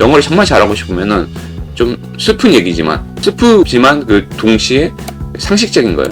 영어를 정말 잘하고 싶으면은 좀 슬픈 그 동시에 상식적인 거예요.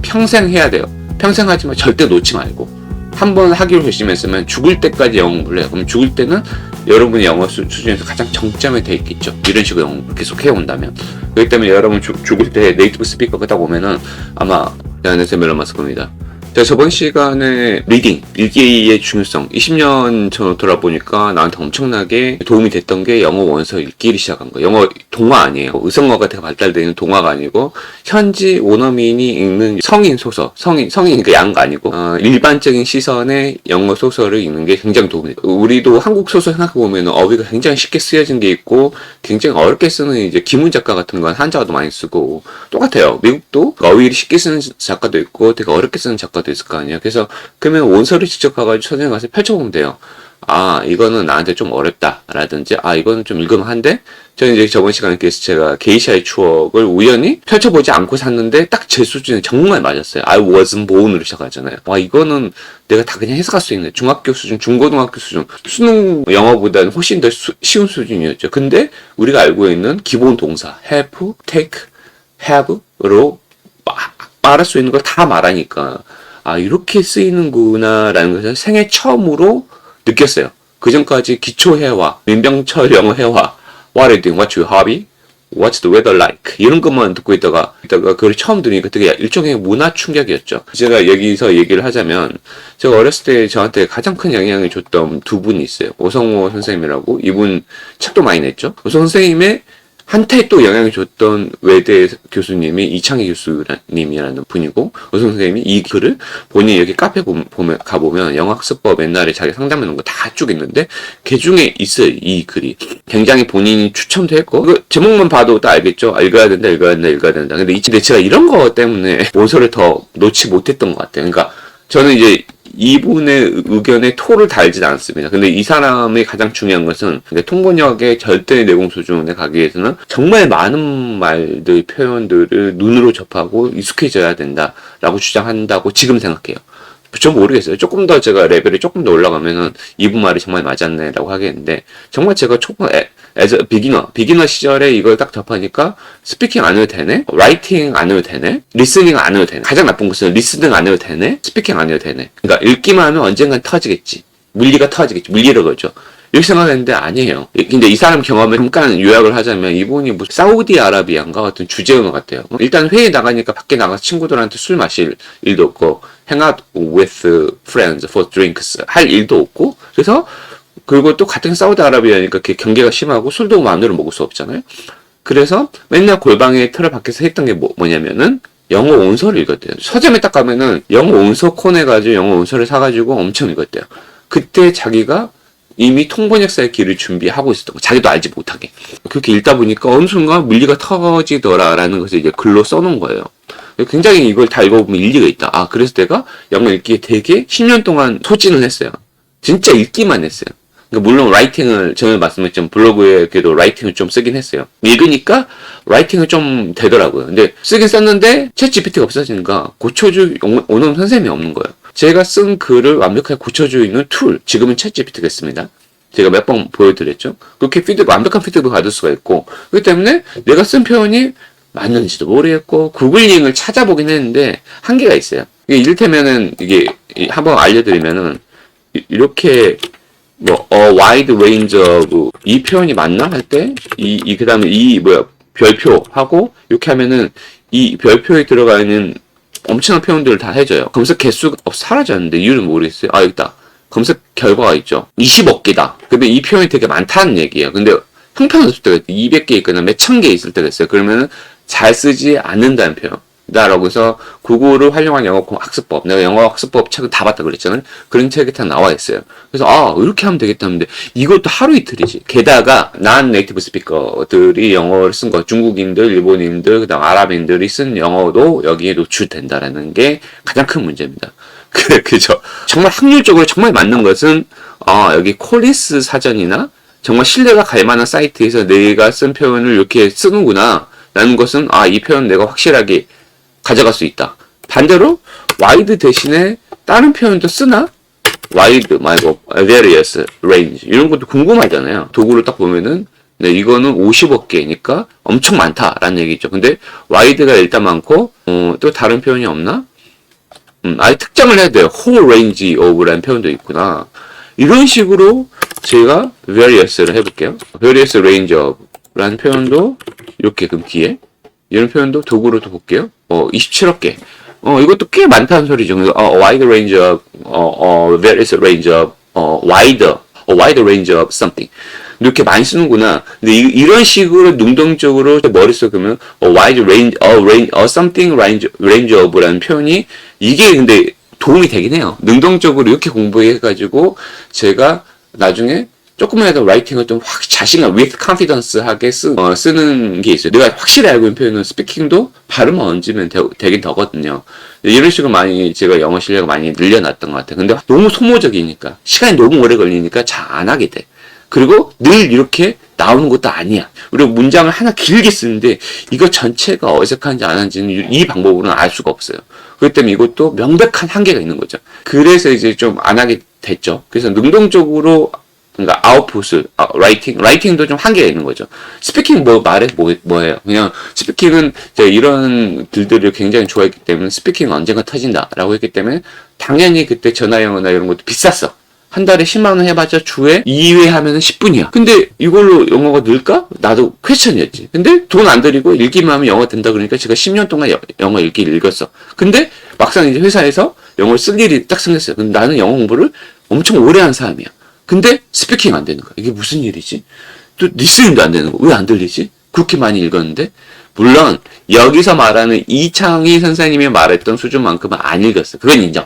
평생 해야 돼요. 평생 하지만 절대 놓지 말고. 한 번 하기로 결심했으면 죽을 때까지 영어 공부를 해요. 그럼 죽을 때는 여러분의 영어 수준에서 가장 정점에 돼 있겠죠. 이런 식으로 영어 공부를 계속 해온다면. 그렇기 때문에 여러분 죽을 때 네이티브 스피커가 딱 오면은 아마 대안에서 멜로마스 겁니다. 제가 저번 시간에 읽기의 중요성 20년 전 돌아보니까 나한테 엄청나게 도움이 됐던 게 영어 원서 읽기를 시작한 거예요. 영어 동화 아니에요. 의성어가 되게 발달되어 있는 동화가 아니고 현지 원어민이 읽는 성인 소설, 성인 그러니까 양가 아니고 일반적인 시선의 영어 소설을 읽는 게 굉장히 도움이 돼요. 우리도 한국 소설 생각해보면 어휘가 굉장히 쉽게 쓰여진 게 있고 굉장히 어렵게 쓰는 이제 기문 작가 같은 건 한자어도 많이 쓰고 똑같아요. 미국도 어휘를 쉽게 쓰는 작가도 있고 되게 어렵게 쓰는 작가도 있을 거 아니에요. 그래서 그러면 원서를 직접 가가지고 서점에 가서 펼쳐보면 돼요. 아, 이거는 나한테 좀 어렵다 라든지 아, 이거는 좀 읽을만한데. 저는 이제 저번 시간에 제가 게이샤의 추억을 우연히 펼쳐보지 않고 샀는데 딱 제 수준에 정말 맞았어요. I wasn't born으로 시작하잖아요. 와, 이거는 내가 다 그냥 해석할 수 있는 중학교 수준, 중고등학교 수준, 수능 영어보다는 훨씬 더 쉬운 수준이었죠. 근데 우리가 알고 있는 기본 동사 have, take, have로 말할 수 있는 걸 다 말하니까 아, 이렇게 쓰이는구나 라는 것을 생애 처음으로 느꼈어요. 그 전까지 기초 회화, 민병철 영어 회화, What are you doing? What's your hobby? What's the weather like? 이런 것만 듣고 있다가 그걸 처음 들으니까 되게 일종의 문화 충격이었죠. 제가 여기서 얘기를 하자면 제가 어렸을 때 저한테 가장 큰 영향을 줬던 두 분이 있어요. 오성호 선생님이라고. 이분 책도 많이 냈죠. 오성호 선생님의 한테 또 영향을 줬던 외대 교수님이 이창희 교수님이라는 분이고, 오성 선생님이 이 글을 본인이 여기 카페 가보면 영어학습법 옛날에 자기 상담해놓은 거 다 쭉 있는데, 그 중에 있어요, 이 글이. 굉장히 본인이 추천도 했고, 그 제목만 봐도 딱 알겠죠? 읽어야 된다. 근데 제가 이런 거 때문에 원서를 더 놓지 못했던 것 같아요. 그러니까 저는 이제 이분의 의견에 토를 달진 않습니다. 근데 이 사람의 가장 중요한 것은 통번역의 절대 내공 수준에 가기 위해서는 정말 많은 말들, 표현들을 눈으로 접하고 익숙해져야 된다라고 주장한다고 지금 생각해요. 전 모르겠어요. 조금 더 제가 레벨이 조금 더 올라가면은 이분 말이 정말 맞았네라고 하겠는데, 정말 제가 as a 비기너 시절에 이걸 딱 접하니까 스피킹 안 해도 되네? 라이팅 안 해도 되네? 리스닝 안 해도 되네? 가장 나쁜 것은 리스닝 안 해도 되네? 스피킹 안 해도 되네? 그러니까 읽기만 하면 언젠간 터지겠지. 물리가 터지겠지. 물리라 그러죠. 이렇게 생각했는데 아니에요. 근데 이 사람 경험을 잠깐 요약을 하자면 이분이 무슨 사우디아라비아인가 같은 주재원 같아요. 일단 회의 나가니까 밖에 나가서 친구들한테 술 마실 일도 없고 hang out with friends for drinks 할 일도 없고, 그래서 그리고 또 같은 사우디아라비아니까 경계가 심하고 술도 마음대로 먹을 수 없잖아요. 그래서 맨날 골방에 틀을 밖에서 했던 게 뭐냐면은 영어 원서를 읽었대요. 서점에 딱 가면은 영어 원서 코너 가지고 영어 원서를 사가지고 엄청 읽었대요. 그때 자기가 이미 통번역사의 길을 준비하고 있었던 거, 자기도 알지 못하게. 그렇게 읽다 보니까 어느 순간 물리가 터지더라라는 것을 이제 글로 써놓은 거예요. 굉장히 이걸 다 읽어보면 일리가 있다. 아, 그래서 내가 영어 읽기에 되게 10년 동안 소진을 했어요. 진짜 읽기만 했어요. 그러니까 물론 라이팅을, 전에 말씀했지만 블로그에 그래도 라이팅을 좀 쓰긴 했어요. 읽으니까 라이팅을 좀 되더라고요. 근데 쓰긴 썼는데 챗 GPT가 없어지니까 고쳐줄 원어민 선생님이 없는 거예요. 제가 쓴 글을 완벽하게 고쳐줄 있는 툴, 지금은 챗 GPT가 있습니다. 제가 몇 번 보여드렸죠. 그렇게 완벽한 피드백을 받을 수가 있고, 그렇기 때문에 내가 쓴 표현이 맞는지도 모르겠고, 구글링을 찾아보긴 했는데 한계가 있어요. 이를테면은 이게 한번 알려드리면은 이렇게 a wide range of 이 표현이 맞나 할 때 그 다음에 별표하고 이렇게 하면은 이 별표에 들어가 있는 엄청난 표현들을 다 해줘요. 검색 개수가 사라졌는데 이유는 모르겠어요. 아, 여기 있다. 검색 결과가 있죠. 20억 개다. 근데 이 표현이 되게 많다는 얘기예요. 근데 형편없을 때가 있어요. 200개 있거나 몇천 개 있을 때가 있어요. 그러면은 잘 쓰지 않는다는 표현. 라고 해서 구글을 활용한 영어 학습법, 내가 영어 학습법 책을 다 봤다 그랬잖아요. 그런 책이 다 나와 있어요. 그래서 이렇게 하면 되겠다 하는데 이것도 하루 이틀이지. 게다가 난 네이티브 스피커들이 영어를 쓴 거, 중국인들, 일본인들, 그다음 아랍인들이 쓴 영어도 여기에 노출된다라는 게 가장 큰 문제입니다. 그죠? 정말 확률적으로 정말 맞는 것은 여기 콜리스 사전이나 정말 신뢰가 갈 만한 사이트에서 내가 쓴 표현을 이렇게 쓰는구나 라는 것은 이 표현 내가 확실하게 가져갈 수 있다. 반대로 wide 대신에 다른 표현도 쓰나? wide 말고 various, range 이런 것도 궁금하잖아요. 도구를 딱 보면은 네, 이거는 50억 개니까 엄청 많다라는 얘기죠. 근데 wide가 일단 많고, 또 다른 표현이 없나? 아예 특정을 해야 돼요. whole range of라는 표현도 있구나. 이런 식으로 제가 various를 해볼게요. various range of라는 표현도 이렇게 그럼 뒤에 이런 표현도 도구로도 볼게요. 27억 개. 이것도 꽤 많다는 소리죠. wide range of, various range of, wide range of something. 이렇게 많이 쓰는구나. 근데 이런 식으로 능동적으로 머릿속에 그러면 wide range, something range of라는 표현이 이게 근데 도움이 되긴 해요. 능동적으로 이렇게 공부해가지고 제가 나중에 조금이라도 라이팅을 좀 확 자신감, with confidence 하게 쓰는 게 있어요. 내가 확실히 알고 있는 표현은 스피킹도 발음만 얹으면 되긴 되거든요. 이런 식으로 많이 제가 영어 실력을 많이 늘려놨던 것 같아요. 근데 너무 소모적이니까, 시간이 너무 오래 걸리니까 잘 안 하게 돼. 그리고 늘 이렇게 나오는 것도 아니야. 우리가 문장을 하나 길게 쓰는데 이거 전체가 어색한지 안 한지는 이 방법으로는 알 수가 없어요. 그렇기 때문에 이것도 명백한 한계가 있는 거죠. 그래서 이제 좀 안 하게 됐죠. 그래서 능동적으로 그러니까 아웃풋을 라이팅도 좀 한계가 있는 거죠. 스피킹 뭐예요? 그냥 스피킹은 제가 이런 글들을 굉장히 좋아했기 때문에 스피킹은 언젠가 터진다라고 했기 때문에 당연히 그때 전화 영어나 이런 것도 비쌌어. 한 달에 10만 원 해봤자 주에 2회 하면은 10분이야. 근데 이걸로 영어가 늘까? 나도 퀘스천이었지. 근데 돈 안 들이고 읽기만 하면 영어 된다 그러니까 제가 10년 동안 영어 읽기를 읽었어. 근데 막상 이제 회사에서 영어를 쓸 일이 딱 생겼어요. 근데 나는 영어 공부를 엄청 오래 한 사람이야. 근데 스피킹 안 되는 거야. 이게 무슨 일이지? 또 리스닝도 안 되는 거. 왜 안 들리지? 그렇게 많이 읽었는데 물론 여기서 말하는 이창희 선생님이 말했던 수준만큼은 안 읽었어. 그건 인정.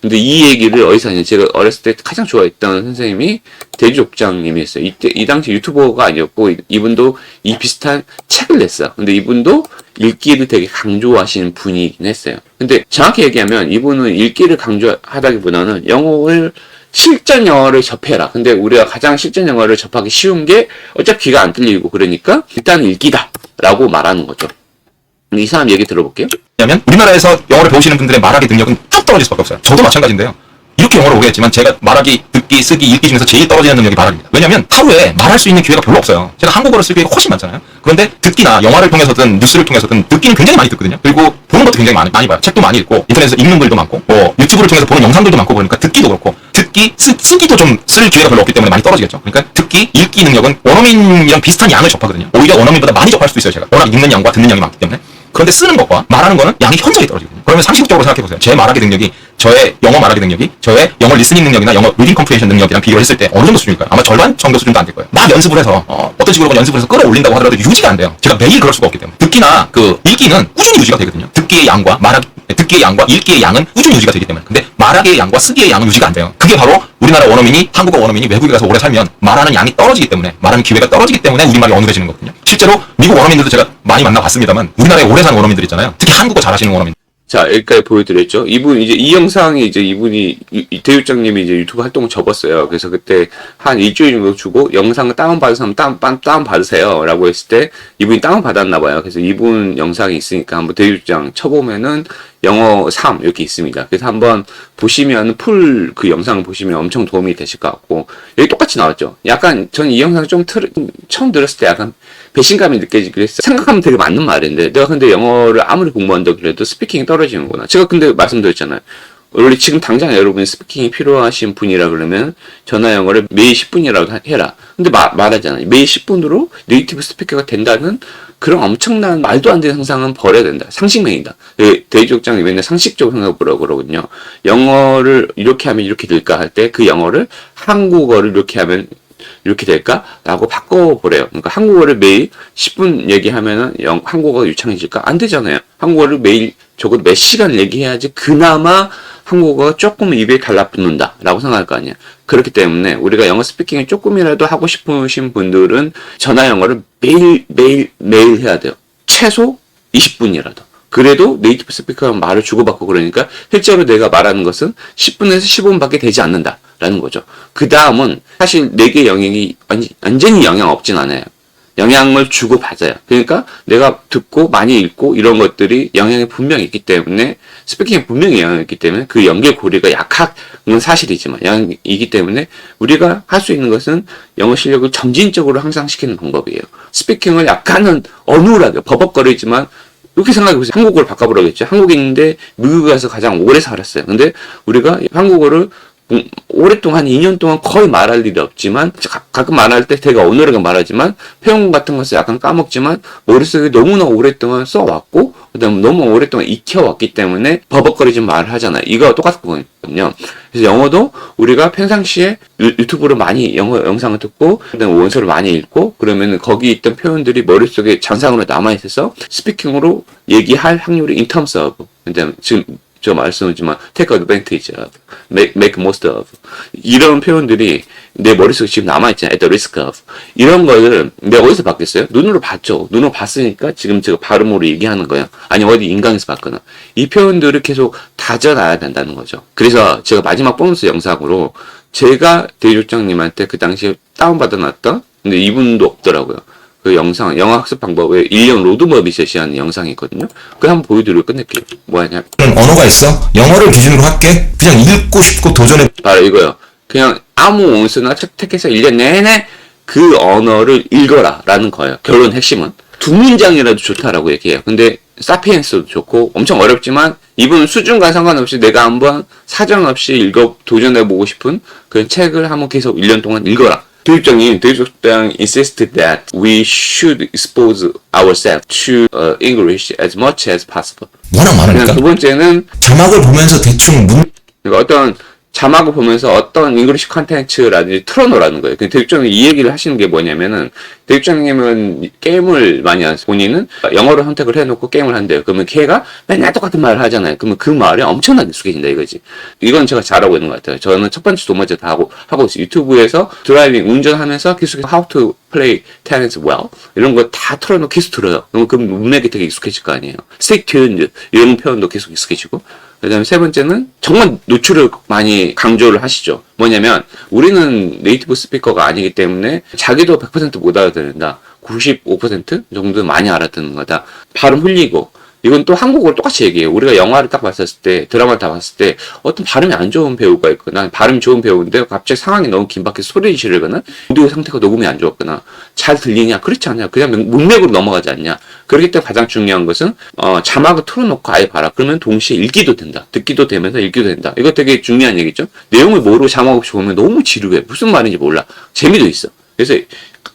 근데 이 얘기를 어디서 하냐. 제가 어렸을 때 가장 좋아했던 선생님이 대주족장님이었어요. 이 당시 유튜버가 아니었고, 이분도 이 비슷한 책을 냈어요. 근데 이분도 읽기를 되게 강조하시는 분이긴 했어요. 근데 정확히 얘기하면 이분은 읽기를 강조하다기보다는 실전 영어를 접해라. 근데 우리가 가장 실전 영어를 접하기 쉬운 게 어차피 귀가 안 들리고 그러니까 일단 읽기다. 라고 말하는 거죠. 이 사람 얘기 들어볼게요. 왜냐면 우리나라에서 영어를 배우시는 분들의 말하기 능력은 쭉 떨어질 수밖에 없어요. 저도 마찬가지인데요. 이렇게 영어를 오래 했지만 제가 말하기, 듣기, 쓰기, 읽기 중에서 제일 떨어지는 능력이 말하기입니다. 왜냐면 하루에 말할 수 있는 기회가 별로 없어요. 제가 한국어를 쓸 기회가 훨씬 많잖아요. 그런데 듣기나 영화를 통해서든 뉴스를 통해서든 듣기는 굉장히 많이 듣거든요. 그리고 보는 것도 굉장히 많이 봐요. 책도 많이 읽고 인터넷에서 읽는 글도 많고 유튜브를 통해서 보는 영상들도 많고 그러니까 듣기도 그렇고 쓰기도 좀 쓸 기회가 별로 없기 때문에 많이 떨어지겠죠. 그러니까 듣기, 읽기 능력은 원어민이랑 비슷한 양을 접하거든요. 오히려 원어민보다 많이 접할 수도 있어요. 제가 워낙 읽는 양과 듣는 양이 많기 때문에. 그런데 쓰는 것과 말하는 거는 양이 현저히 떨어지거든요. 그러면 상식적으로 생각해보세요. 제 말하기 능력이 저의 영어 말하기 능력이 저의 영어 리스닝 능력이나 영어 리딩 컴프레hen션 능력이랑 비교를 했을 때 어느 정도 수준일까요? 아마 절반 정도 수준도 안 될 거예요. 막 연습을 해서 어떤 식으로 연습을 해서 끌어올린다고 하더라도 유지가 안 돼요. 제가 매일 그럴 수가 없기 때문에. 듣기나 읽기는 꾸준히 유지가 되거든요. 듣기의 양과 읽기의 양은 꾸준히 유지가 되기 때문에. 근데 말하기의 양과 쓰기의 양은 유지가 안 돼요. 그게 바로 우리나라 원어민이 한국어 원어민이 외국에 가서 오래 살면 말하는 양이 떨어지기 때문에 말하는 기회가 떨어지기 때문에 우리말이 어눌해지는 거거든요. 실제로 미국 원어민들도 제가 많이 만나봤습니다만 우리나라에 오래 사는 원어민들 있잖아요. 특히 한국어 잘하시는 원어민. 자, 여기까지 보여드렸죠. 이 영상이 이분이, 대유장님이 유튜브 활동을 접었어요. 그래서 그때 한 일주일 정도 주고 영상을 다운받은 사람 다운받으세요. 라고 했을 때 이분이 다운받았나봐요. 그래서 이분 영상이 있으니까 한번 대유장 쳐보면은 영어 3 이렇게 있습니다. 그래서 한번 보시면 풀 그 영상을 보시면 엄청 도움이 되실 것 같고 여기 똑같이 나왔죠. 약간 저는 이 영상을 처음 들었을 때 약간 배신감이 느껴지기도 했어요. 생각하면 되게 맞는 말인데 내가 근데 영어를 아무리 공부한다 그래도 스피킹이 떨어지는구나. 제가 근데 말씀드렸잖아요. 원래 지금 당장 여러분이 스피킹이 필요하신 분이라 그러면 전화 영어를 매일 10분이라도 해라. 근데 말하잖아요. 매일 10분으로 네이티브 스피커가 된다는 그런 엄청난 말도 안 되는 상상은 버려야 된다. 상식맹이다. 대지족장이 맨날 상식적으로 생각해보라고 그러거든요. 영어를 이렇게 하면 이렇게 될까 할 때 그 영어를 한국어를 이렇게 하면 이렇게 될까? 라고 바꿔보래요. 그러니까 한국어를 매일 10분 얘기하면은 한국어가 유창해질까? 안 되잖아요. 한국어를 매일 적어도 몇 시간 얘기해야지 그나마 한국어가 조금 입에 달라붙는다 라고 생각할 거 아니야. 그렇기 때문에 우리가 영어 스피킹을 조금이라도 하고 싶으신 분들은 전화 영어를 매일 해야 돼요. 최소 20분이라도. 그래도 네이티브 스피커랑 말을 주고받고 그러니까 실제로 내가 말하는 것은 10분에서 15분밖에 되지 않는다라는 거죠. 그 다음은 사실 4개 영역이 완전히 영향 없진 않아요. 영향을 주고 받아요. 그러니까 내가 듣고 많이 읽고 이런 것들이 영향이 분명히 있기 때문에 스피킹에 분명히 영향이 있기 때문에 그 연결고리가 약한 건 사실이지만 영향이기 때문에 우리가 할 수 있는 것은 영어 실력을 점진적으로 향상시키는 방법이에요. 스피킹을 약간은 어눌하게 버벅거리지만 이렇게 생각해보세요. 한국어를 바꿔보라겠죠. 한국인인데 미국에 가서 가장 오래 살았어요. 근데 우리가 한국어를 오랫동안 2년 동안 거의 말할 일이 없지만 가끔 말할 때 되게 어눌하게 말하지만 표현 같은 것을 약간 까먹지만 머릿속에 너무나 오랫동안 써왔고 그다음에 너무 오랫동안 익혀왔기 때문에 버벅거리지 말을 하잖아요. 이거와 똑같거든요. 그래서 영어도 우리가 평상시에 유튜브로 많이 영어 영상을 듣고 그다음에 원서를 많이 읽고 그러면 거기 있던 표현들이 머릿속에 잔상으로 남아있어서 스피킹으로 얘기할 확률이 in terms of 그다음에 지금 저 말씀드리지만 take advantage of, make most of 이런 표현들이 내 머릿속에 지금 남아있잖아요. at the risk of 이런 거를 내가 어디서 봤겠어요? 눈으로 봤죠. 눈으로 봤으니까 지금 제가 발음으로 얘기하는 거예요. 아니 어디 인강에서 봤거나 이 표현들을 계속 다져놔야 된다는 거죠. 그래서 제가 마지막 보너스 영상으로 제가 대조장님한테 그 당시에 다운받아놨던 근데 이분도 없더라고요. 그 영상, 영어 학습 방법의 1년 로드맵이 제시하는 영상이 있거든요. 그거 한번 보여드리고 끝낼게요. 뭐하냐? 언어가 있어. 영어를 기준으로 할게. 그냥 읽고 싶고 도전해. 바로 이거요. 그냥 아무 원수나 택해서 1년 내내 그 언어를 읽어라 라는 거예요. 결론 핵심은. 두 문장이라도 좋다라고 얘기해요. 근데 사피엔스도 좋고 엄청 어렵지만 이분 수준과 상관없이 내가 한번 사정 없이 도전해보고 싶은 그런 책을 한번 계속 1년 동안 읽어라. 대입장님 insisted that we should expose ourselves to English as much as possible. 워낙 많으니까. 두 번째는 자막을 보면서 대충 그러니까 어떤 자막을 보면서 어떤 잉글리시 컨텐츠라든지 틀어놓으라는 거예요. 대입장님이 이 얘기를 하시는 게 뭐냐면은 대입장님은 게임을 많이 하세요. 본인은 영어로 선택을 해놓고 게임을 한대요. 그러면 걔가 맨날 똑같은 말을 하잖아요. 그러면 그 말에 엄청나게 익숙해진다 이거지. 이건 제가 잘하고 있는 것 같아요. 저는 첫 번째, 두 번째 다 하고 있어요. 유튜브에서 드라이빙, 운전하면서 계속 how to play tennis well 이런 거 다 틀어놓고 계속 들어요. 그럼 그 문맥이 되게 익숙해질 거 아니에요. stay tuned 이런 표현도 계속 익숙해지고 그 다음에 세 번째는 정말 노출을 많이 강조를 하시죠. 뭐냐면 우리는 네이티브 스피커가 아니기 때문에 자기도 100% 못 알아듣는다. 95% 정도 많이 알아듣는 거다. 발음 흘리고 이건 또 한국어로 똑같이 얘기해요. 우리가 영화를 딱 봤을 때 드라마를 다 봤을 때 어떤 발음이 안 좋은 배우가 있거나 발음이 좋은 배우인데 갑자기 상황이 너무 긴박해서 소리 지르거나 오디오 상태가 녹음이 안 좋았거나 잘 들리냐? 그렇지 않냐? 그냥 문맥으로 넘어가지 않냐? 그렇기 때문에 가장 중요한 것은 자막을 틀어놓고 아예 봐라. 그러면 동시에 읽기도 된다. 듣기도 되면서 읽기도 된다. 이거 되게 중요한 얘기죠. 내용을 모르고 자막 없이 보면 너무 지루해. 무슨 말인지 몰라. 재미도 있어. 그래서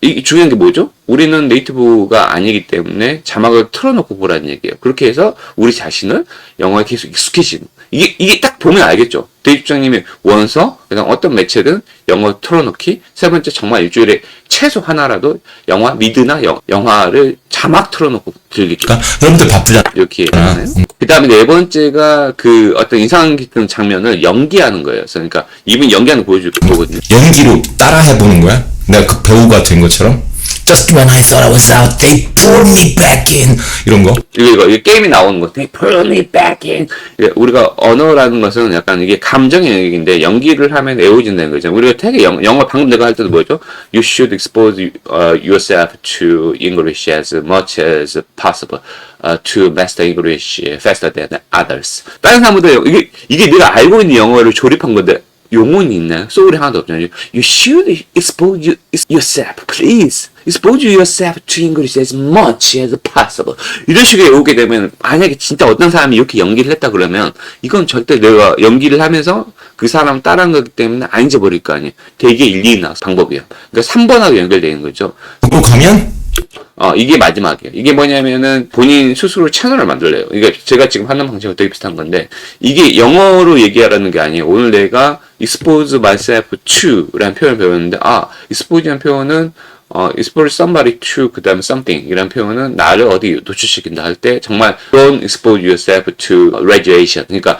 이 중요한 게 뭐죠? 우리는 네이티브가 아니기 때문에 자막을 틀어놓고 보라는 얘기예요. 그렇게 해서 우리 자신을 영어에 계속 익숙해지는. 이게 딱 보면 알겠죠? 대입장님의 원서, 그다음 어떤 매체든 영어 틀어놓기. 세 번째 정말 일주일에 최소 하나라도 영화 미드나 영화를 자막 틀어놓고 들리기. 그러니까 여러분들 바쁘잖아. 이렇게 하잖아요. 그 다음에 네 번째가 그 어떤 인상 깊은 장면을 연기하는 거예요. 그러니까 이분이 연기하는 거 보여줄 거거든요. 연기로 따라 해보는 거야? 내가 그 배우가 된 것처럼? Just when I thought I was out, they pulled me back in. 이런 거? 이거 게임이 나오는 거. They pulled me back in. 우리가 언어라는 것은 약간 이게 감정의 영역인데 연기를 하면 애워진다는 거죠. 우리가 되게 영어 방금 내가 할 때도 뭐였죠? You should expose yourself to English as much as possible. To master English faster than others. 다른 사람보다 이게 내가 알고 있는 영어를 조립한 건데 용어는 있나요? 소울이 하나도 없잖아요. You should expose yourself, please. Expose yourself to English as much as possible. 이런 식으로 외우게 되면 만약에 진짜 어떤 사람이 이렇게 연기를 했다 그러면 이건 절대 내가 연기를 하면서 그 사람 따라한 거기 때문에 안 잊어버릴 거 아니에요. 되게 일리 있는 방법이에요. 그러니까 3번하고 연결되는 거죠. 그거 가면? 이게 마지막이에요. 이게 뭐냐면은 본인 스스로 채널을 만들래요. 이게 제가 지금 하는 방식과 되게 비슷한 건데 이게 영어로 얘기하라는 게 아니에요. 오늘 내가 expose myself to 라는 표현을 배웠는데 expose라는 표현은 expose somebody to 그 다음에 something 이라는 표현은 나를 어디 노출시킨다 할 때 정말 don't expose yourself to radiation 그러니까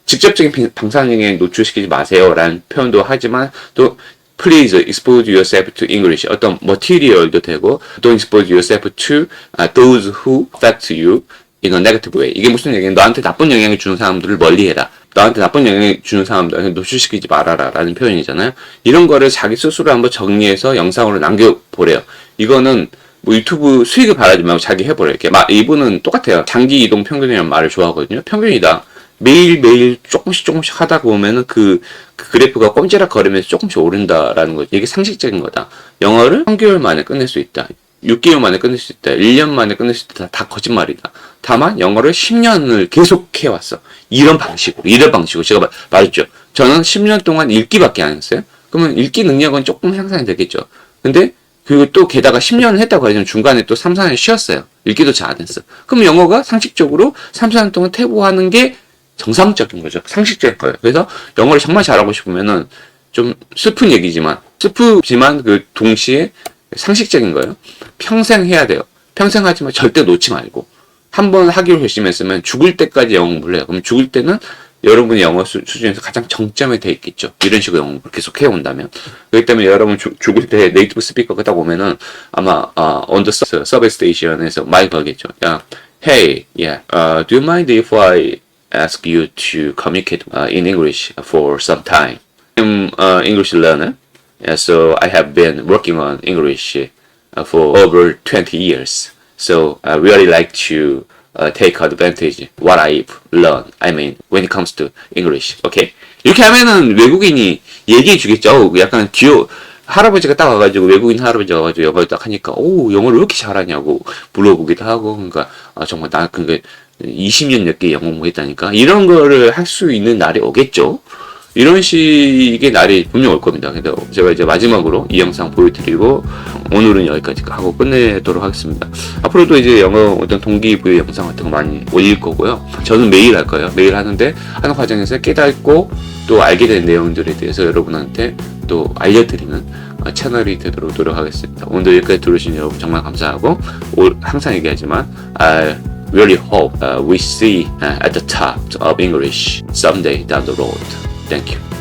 직접적인 방사능에 노출시키지 마세요 라는 표현도 하지만 또 Please expose yourself to English. 어떤 material도 되고, don't expose yourself to those who affect you in a negative way. 이게 무슨 얘기냐? 너한테 나쁜 영향을 주는 사람들을 멀리해라. 너한테 나쁜 영향을 주는 사람들한테 노출시키지 말아라 라는 표현이잖아요. 이런 거를 자기 스스로 한번 정리해서 영상으로 남겨보래요. 이거는 뭐 유튜브 수익을 바라지 말고 자기 해보래. 이렇게 이분은 똑같아요. 장기 이동 평균이라는 말을 좋아하거든요. 평균이다. 매일매일 조금씩 하다 보면은 그 그래프가 꼼지락 거리면서 조금씩 오른다라는 거죠. 이게 상식적인 거다. 영어를 3개월 만에 끝낼 수 있다. 6개월 만에 끝낼 수 있다. 1년 만에 끝낼 수 있다. 다 거짓말이다. 다만 영어를 10년을 계속 해왔어. 이런 방식으로 제가 말했죠. 저는 10년 동안 읽기밖에 안 했어요. 그러면 읽기 능력은 조금 향상이 되겠죠. 근데 그리고 또 게다가 10년을 했다고 하면 중간에 또 3, 4년 쉬었어요. 읽기도 잘 안 했어. 그럼 영어가 상식적으로 3, 4년 동안 태보하는 게 정상적인 거죠. 상식적인 거예요. 그래서 영어를 정말 잘하고 싶으면은 좀 슬픈 얘기지만 그 동시에 상식적인 거예요. 평생 해야 돼요. 평생 하지만 절대 놓지 말고 한 번 하기로 결심했으면 죽을 때까지 영어 공부를 해요. 그럼 죽을 때는 여러분의 영어 수준에서 가장 정점에 돼 있겠죠. 이런 식으로 영어 공부를 계속 해온다면. 그렇기 때문에 여러분 죽을 때 네이티브 스피커가 딱 오면은 아마 on the subway station에서 많이 걸겠죠. 야, hey, yeah, do you mind if I ask you to communicate in English for some time? I'm an English learner, so I have been working on English for over 20 years. So I really like to take advantage what I've learned. I mean, when it comes to English. Okay? 이렇게 하면은 외국인이 얘기해 주겠죠. 약간 할아버지가 딱 와가지고 외국인 할아버지가 와가지고 영어를 딱 하니까 오 영어를 왜 이렇게 잘하냐고 물어보기도 하고 그러니까 정말 나 그러니까 20년 넘게 영어 공부했다니까 이런 거를 할 수 있는 날이 오겠죠. 이런 식의 날이 분명 올 겁니다. 그래서 제가 이제 마지막으로 이 영상 보여드리고 오늘은 여기까지 하고 끝내도록 하겠습니다. 앞으로도 이제 영어 어떤 동기부여 영상 같은 거 많이 올릴 거고요. 저는 매일 할 거예요. 매일 하는데 하는 과정에서 깨닫고 또 알게 된 내용들에 대해서 여러분한테 또 알려드리는 채널이 되도록 노력하겠습니다. 오늘 여기까지 들으신 여러분 정말 감사하고 항상 얘기하지만 I really hope we see at the top of English someday down the road. Thank you.